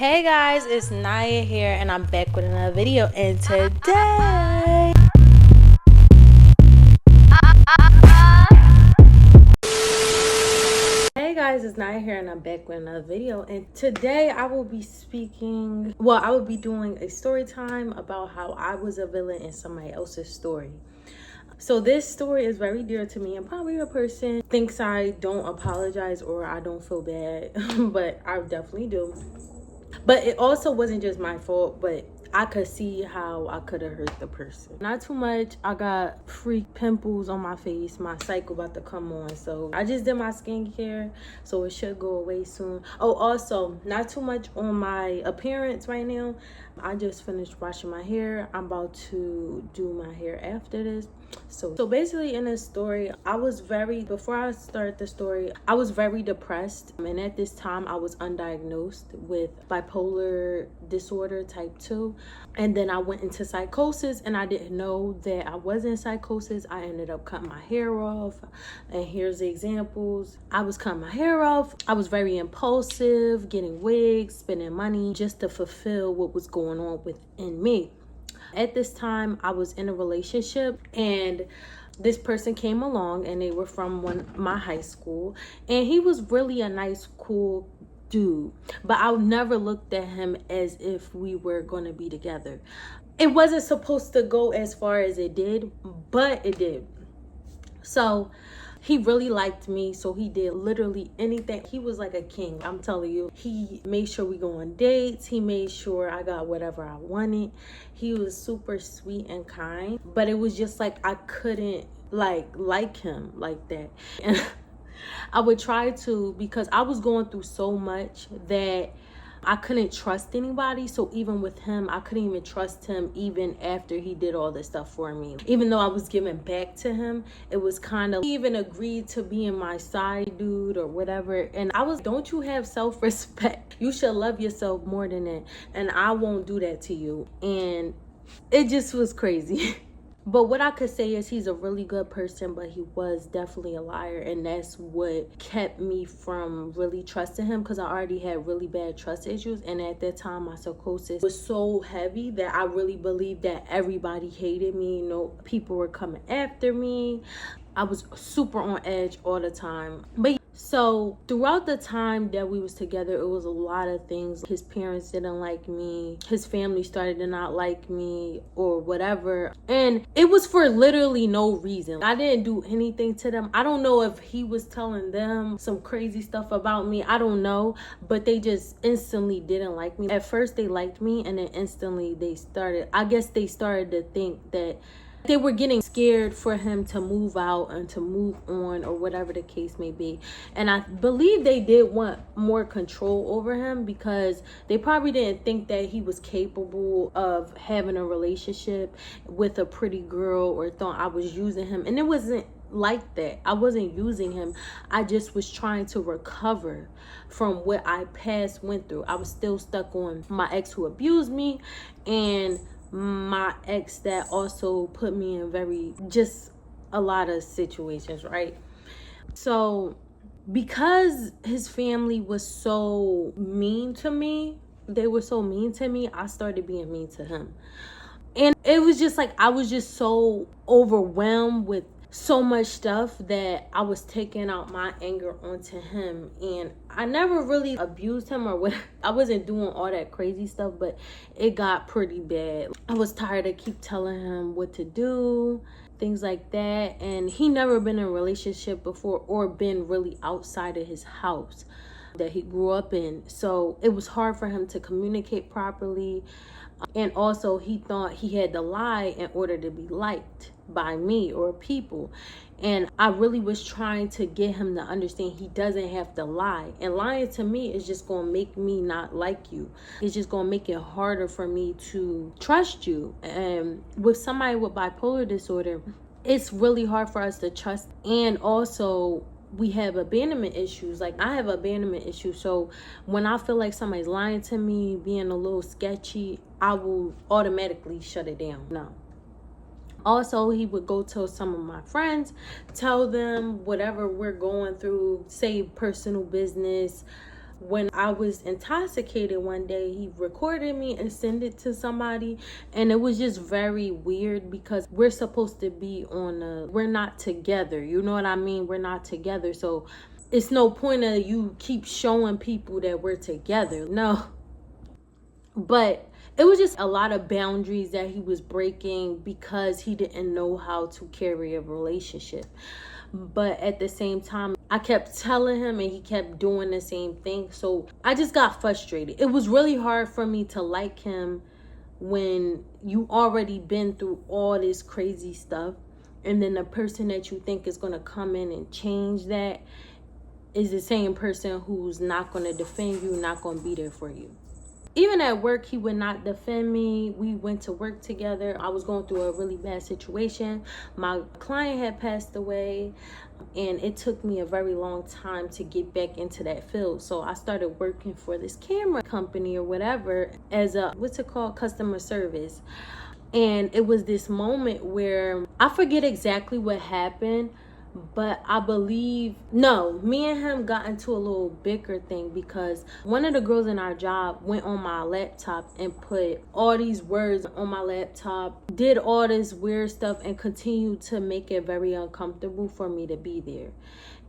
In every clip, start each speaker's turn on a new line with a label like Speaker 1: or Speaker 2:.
Speaker 1: Hey guys, it's Naya here and I'm back with another video, and today Hey guys, it's Naya here and I'm back with another video, and today I will be doing a story time about how I was a villain in somebody else's story. So this story is very dear to me, and probably a person thinks I don't apologize or I don't feel bad, but I definitely do. But it also wasn't just my fault, but I could see how I could have hurt the person. Not too much. I got freak pimples on my face. My cycle about to come on. So I just did my skincare, so it should go away soon. Oh, also, not too much on my appearance right now. I just finished washing my hair. I'm about to do my hair after this. So basically in this story, before I start the story, I was very depressed. And at this time, I was undiagnosed with bipolar disorder type 2. And then I went into psychosis, and I didn't know that I was in psychosis. I ended up cutting my hair off. And here's the examples. I was cutting my hair off. I was very impulsive, getting wigs, spending money just to fulfill what was going on within me. At this time, I was in a relationship, and this person came along, and they were from my high school, and he was really a nice, cool dude, but I never looked at him as if we were going to be together. It wasn't supposed to go as far as it did, but it did. So he really liked me, so he did literally anything. He was like a king, I'm telling you. He made sure we go on dates. He made sure I got whatever I wanted. He was super sweet and kind, but it was just like I couldn't like him like that. And I would try to, because I was going through so much that I couldn't trust anybody. So even with him, I couldn't even trust him even after he did all this stuff for me. Even though I was giving back to him, it was kind of, he even agreed to being my side dude or whatever. And I was, don't you have self-respect? You should love yourself more than that. And I won't do that to you. And it just was crazy. But what I could say is he's a really good person, but he was definitely a liar. And that's what kept me from really trusting him, because I already had really bad trust issues. And at that time, my psychosis was so heavy that I really believed that everybody hated me. You know, people were coming after me. I was super on edge all the time. But so throughout the time that we was together, it was a lot of things. His parents didn't like me. His family started to not like me or whatever. And it was for literally no reason. I didn't do anything to them. I don't know if he was telling them some crazy stuff about me. I don't know. But they just instantly didn't like me. At first they liked me, and then instantly they started to think that they were getting scared for him to move out and to move on, or whatever the case may be. And I believe they did want more control over him, because they probably didn't think that he was capable of having a relationship with a pretty girl, or thought I was using him. And it wasn't like that. I wasn't using him. I just was trying to recover from what I went through. I was still stuck on my ex who abused me, and my ex that also put me in just a lot of situations, right? So because his family was so mean to me, I started being mean to him. And it was just like, I was just so overwhelmed with so much stuff that I was taking out my anger onto him. And I never really abused him or what. I wasn't doing all that crazy stuff, but it got pretty bad. I was tired of keep telling him what to do, things like that. And he never been in a relationship before, or been really outside of his house that he grew up in. So it was hard for him to communicate properly. And also he thought he had to lie in order to be liked by me or people. And I really was trying to get him to understand he doesn't have to lie. And lying to me is just going to make me not like you. It's just going to make it harder for me to trust you. And with somebody with bipolar disorder, it's really hard for us to trust. And also, we have abandonment issues. Like, I have abandonment issues. So when I feel like somebody's lying to me, being a little sketchy, I will automatically shut it down. No. Also, he would go to some of my friends, tell them whatever we're going through, say personal business, when I was intoxicated one day, he recorded me and sent it to somebody. And it was just very weird because we're supposed to be we're not together. You know what I mean? We're not together. So it's no point of you keep showing people that we're together. No. But it was just a lot of boundaries that he was breaking because he didn't know how to carry a relationship. But at the same time, I kept telling him and he kept doing the same thing. So I just got frustrated. It was really hard for me to like him when you already been through all this crazy stuff. And then the person that you think is going to come in and change that is the same person who's not going to defend you, not going to be there for you. Even at work, he would not defend me. We went to work together. I was going through a really bad situation. My client had passed away, and it took me a very long time to get back into that field. So I started working for this camera company or whatever as customer service. And it was this moment where I forget exactly what happened, but I believe, me and him got into a little bicker thing because one of the girls in our job went on my laptop and put all these words on my laptop, did all this weird stuff, and continued to make it very uncomfortable for me to be there.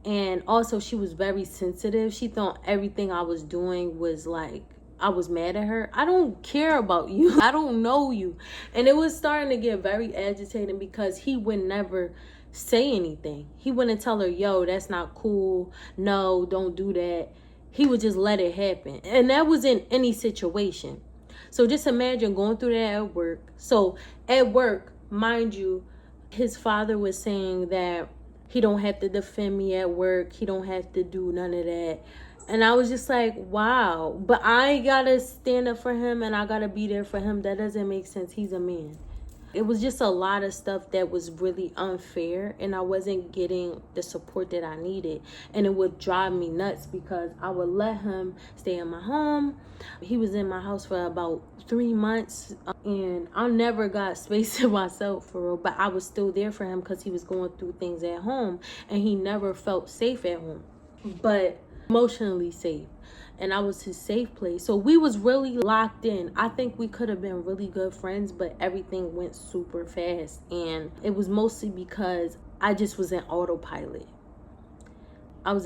Speaker 1: And also, she was very sensitive. She thought everything I was doing was like, I was mad at her. I don't care about you. I don't know you. And it was starting to get very agitating because he would never say anything. He wouldn't tell her, yo, that's not cool. No, don't do that. He would just let it happen. And that was in any situation. So just imagine going through that at work. So at work, mind you, his father was saying that he don't have to defend me at work. He don't have to do none of that. And I was just like, wow. But I gotta stand up for him and I gotta be there for him. That doesn't make sense. He's a man. It was just a lot of stuff that was really unfair, and I wasn't getting the support that I needed. And it would drive me nuts because I would let him stay in my home. He was in my house for about 3 months, and I never got space to myself for real, but I was still there for him because he was going through things at home, and he never felt safe at home, but emotionally safe. And I was his safe place. So we was really locked in. I think we could have been really good friends, but everything went super fast. And it was mostly because I just was in autopilot. I was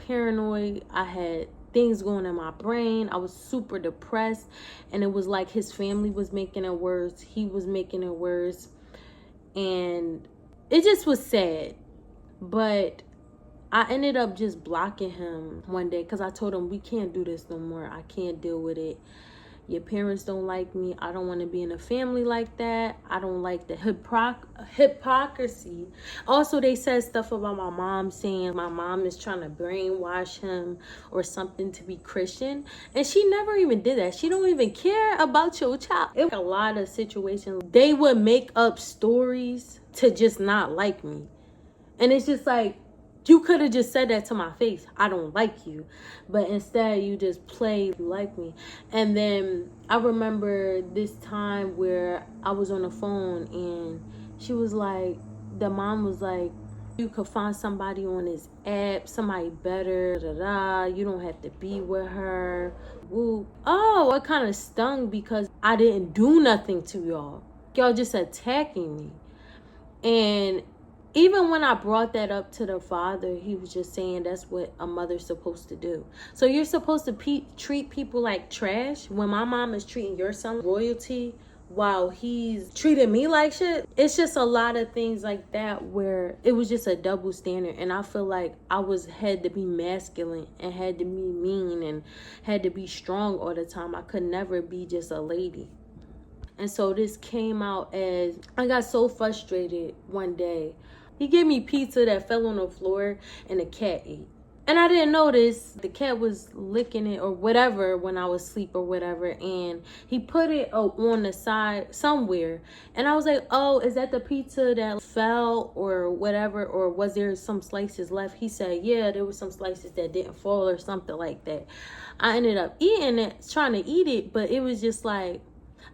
Speaker 1: paranoid. I had things going in my brain. I was super depressed. And it was like his family was making it worse. He was making it worse. And it just was sad. But I ended up just blocking him one day because I told him, we can't do this no more. I can't deal with it. Your parents don't like me. I don't want to be in a family like that. I don't like the hypocrisy. Also, they said stuff about my mom, saying my mom is trying to brainwash him or something to be Christian. And she never even did that. She don't even care about your child. It was a lot of situations. They would make up stories to just not like me. And it's just like, you could have just said that to my face. I don't like you. But instead, you just play like me. And then I remember this time where I was on the phone and she was like, the mom was like, you could find somebody on this app, somebody better, you don't have to be with her. Woo. Oh, it kind of stung because I didn't do nothing to y'all. Y'all just attacking me. And even when I brought that up to the father, he was just saying that's what a mother's supposed to do. So you're supposed to treat people like trash when my mom is treating your son like royalty while he's treating me like shit. It's just a lot of things like that where it was just a double standard. And I feel like I had to be masculine and had to be mean and had to be strong all the time. I could never be just a lady. And so this came out as I got so frustrated one day. He gave me pizza that fell on the floor and the cat ate. And I didn't notice the cat was licking it or whatever when I was asleep or whatever. And he put it on the side somewhere. And I was like, oh, is that the pizza that fell or whatever? Or was there some slices left? He said, yeah, there was some slices that didn't fall or something like that. I ended up eating it, trying to eat it. But it was just like,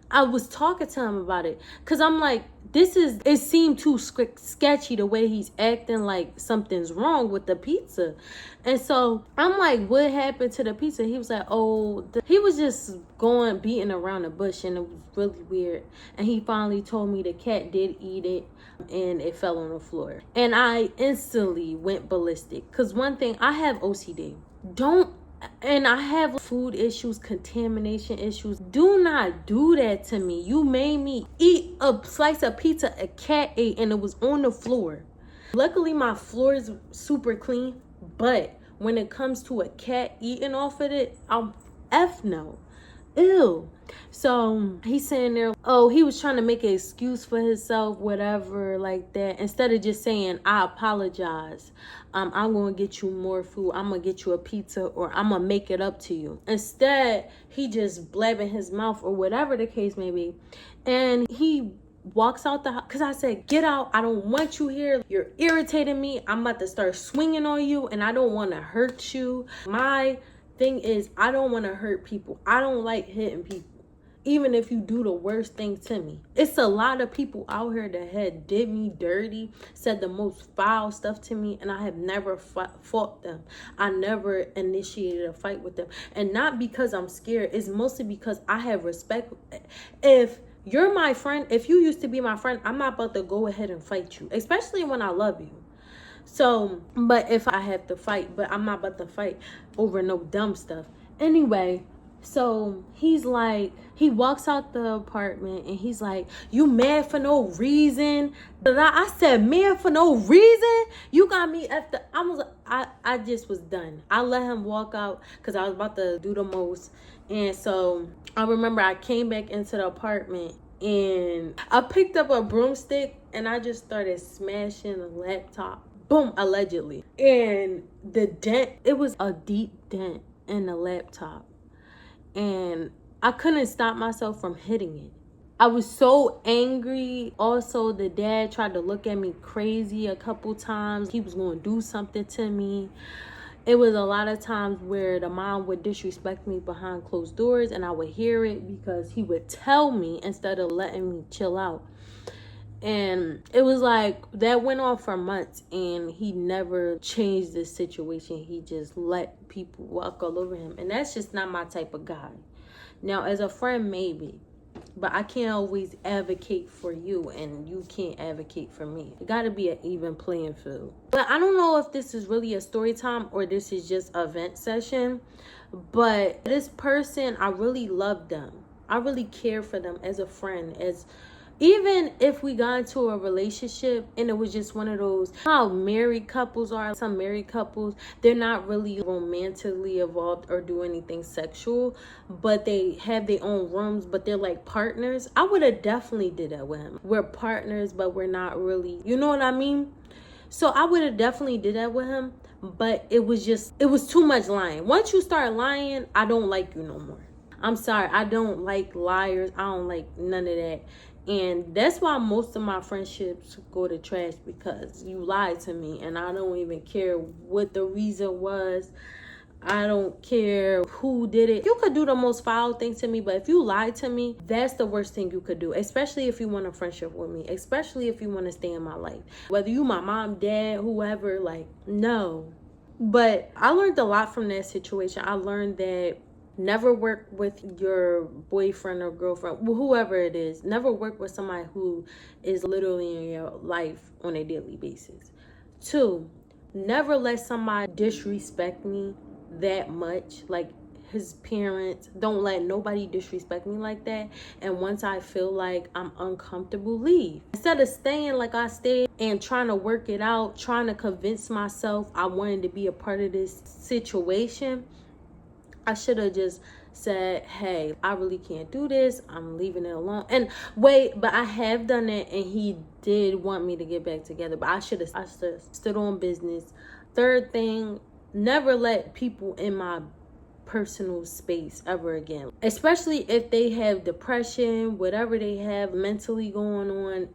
Speaker 1: I was talking to him about it because I'm like, it seemed too sketchy the way he's acting, like something's wrong with the pizza. And so I'm like, what happened to the pizza? He was like, oh, he was just beating around the bush, and it was really weird. And he finally told me the cat did eat it and it fell on the floor. And I instantly went ballistic, because one thing, I have OCD. And I have food issues, contamination issues. Do not do that to me. You made me eat a slice of pizza a cat ate, and it was on the floor. Luckily, my floor is super clean, but when it comes to a cat eating off of it, I'm F no. Ew. So he's sitting there, oh, he was trying to make an excuse for himself, whatever, like that. Instead of just saying, I apologize, I'm going to get you more food, I'm going to get you a pizza, or I'm going to make it up to you. Instead, he just blabbing his mouth, or whatever the case may be. And he walks out the house, because I said, get out, I don't want you here, you're irritating me, I'm about to start swinging on you, and I don't want to hurt you. My thing is, I don't want to hurt people. I don't like hitting people, even if you do the worst thing to me. It's a lot of people out here that had did me dirty, said the most foul stuff to me, and I have never fought them. I never initiated a fight with them. And not because I'm scared, it's mostly because I have respect. If you're my friend, if you used to be my friend, I'm not about to go ahead and fight you, especially when I love you. So, but if I have to fight, but I'm not about to fight over no dumb stuff. Anyway, so he's like, he walks out the apartment and he's like, you mad for no reason? I said, mad for no reason? You got me at the, I just was done. I let him walk out because I was about to do the most. And so I remember I came back into the apartment and I picked up a broomstick and I just started smashing the laptop. Boom, allegedly. And the dent, it was a deep dent in the laptop. And I couldn't stop myself from hitting it. I was so angry. Also, the dad tried to look at me crazy a couple times. He was going to do something to me. It was a lot of times where the mom would disrespect me behind closed doors, and I would hear it because he would tell me instead of letting me chill out. And it was like, that went on for months, and he never changed the situation. He just let people walk all over him. And that's just not my type of guy. Now, as a friend, maybe. But I can't always advocate for you, and you can't advocate for me. It got to be an even playing field. But I don't know if this is really a story time or this is just a vent session. But this person, I really love them. I really care for them as a friend, even if we got into a relationship and it was just one of those, how married couples are. Some married couples, they're not really romantically involved or do anything sexual, but they have their own rooms, but they're like partners. I would have definitely did that with him. We're partners, but we're not really, you know what I mean? So I would have definitely did that with him, but it was too much lying. Once you start lying, I don't like you no more. I'm sorry, I don't like liars. I don't like none of that. And that's why most of my friendships go to trash, because you lied to me and I don't even care what the reason was. I don't care who did it. You could do the most foul thing to me, but if you lied to me, that's the worst thing you could do, especially if you want a friendship with me, especially if you want to stay in my life. Whether you my mom, dad, whoever, like, no. But I learned a lot from that situation. I learned that never work with your boyfriend or girlfriend, whoever it is. Never work with somebody who is literally in your life on a daily basis. 2, never let somebody disrespect me that much, like his parents. Don't let nobody disrespect me like that. And once I feel like I'm uncomfortable, leave. Instead of staying like I stayed and trying to work it out, trying to convince myself I wanted to be a part of this situation, I should have just said, hey, I really can't do this. I'm leaving it alone. And wait, but I have done it, and he did want me to get back together. But I should have stood on business. 3rd thing, never let people in my personal space ever again. Especially if they have depression, whatever they have mentally going on.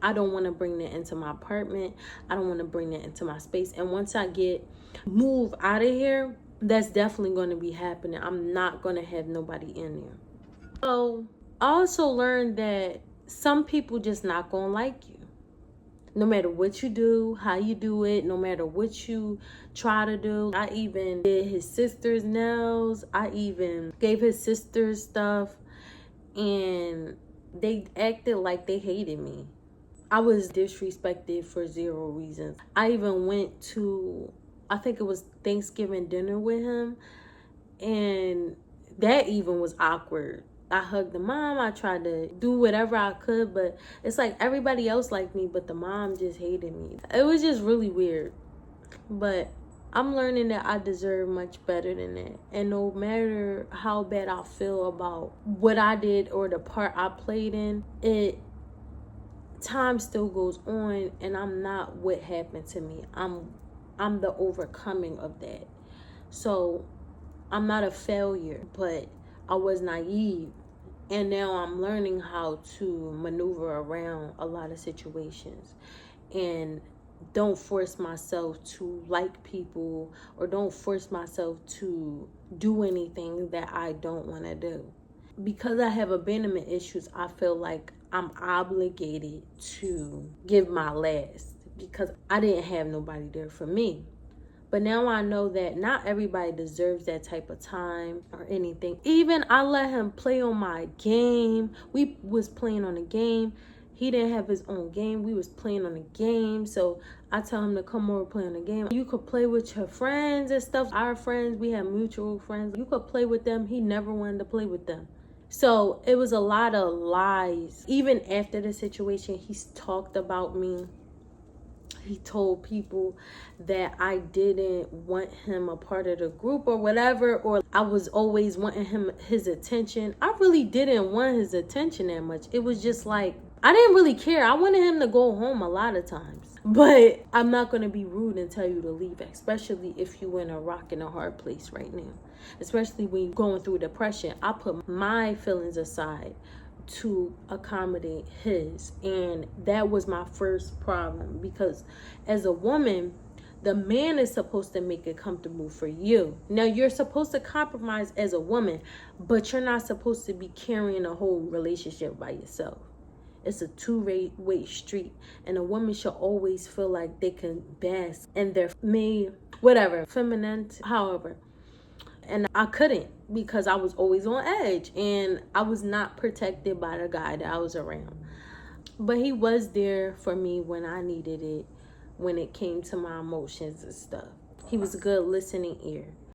Speaker 1: I don't want to bring that into my apartment. I don't want to bring that into my space. And once I move out of here, that's definitely going to be happening. I'm not going to have nobody in there. So I also learned that some people just not gonna like you. No matter what you do, how you do it, no matter what you try to do. I even did his sister's nails. I even gave his sister stuff. And they acted like they hated me. I was disrespected for zero reasons. I even went to, I think it was Thanksgiving dinner with him. And that even was awkward. I hugged the mom. I tried to do whatever I could, but it's like everybody else liked me, but the mom just hated me. It was just really weird. But I'm learning that I deserve much better than that. And no matter how bad I feel about what I did or the part I played in, time still goes on, and I'm not what happened to me. I'm the overcoming of that. So I'm not a failure, but I was naive. And now I'm learning how to maneuver around a lot of situations. And don't force myself to like people, or don't force myself to do anything that I don't want to do. Because I have abandonment issues, I feel like I'm obligated to give my last, because I didn't have nobody there for me. But now I know that not everybody deserves that type of time or anything. Even I let him play on my game. We was playing on a game. He didn't have his own game. We was playing on a game. So I tell him to come over, play on the game. You could play with your friends and stuff. Our friends, we have mutual friends. You could play with them. He never wanted to play with them. So it was a lot of lies. Even after the situation, he's talked about me. He told people that I didn't want him a part of the group or whatever, or I was always wanting his attention. I really didn't want his attention that much. It was just like, I didn't really care. I wanted him to go home a lot of times. But I'm not going to be rude and tell you to leave, especially if you're in a rock and a hard place right now. Especially when you're going through depression. I put my feelings aside to accommodate his, and that was my first problem, because as a woman, the man is supposed to make it comfortable for you. Now you're supposed to compromise as a woman, but you're not supposed to be carrying a whole relationship by yourself. It's a two-way street, and a woman should always feel like they can bask in their feminine, however. And I couldn't, because I was always on edge, and I was not protected by the guy that I was around. But he was there for me when I needed it, when it came to my emotions and stuff. He was a good listening ear.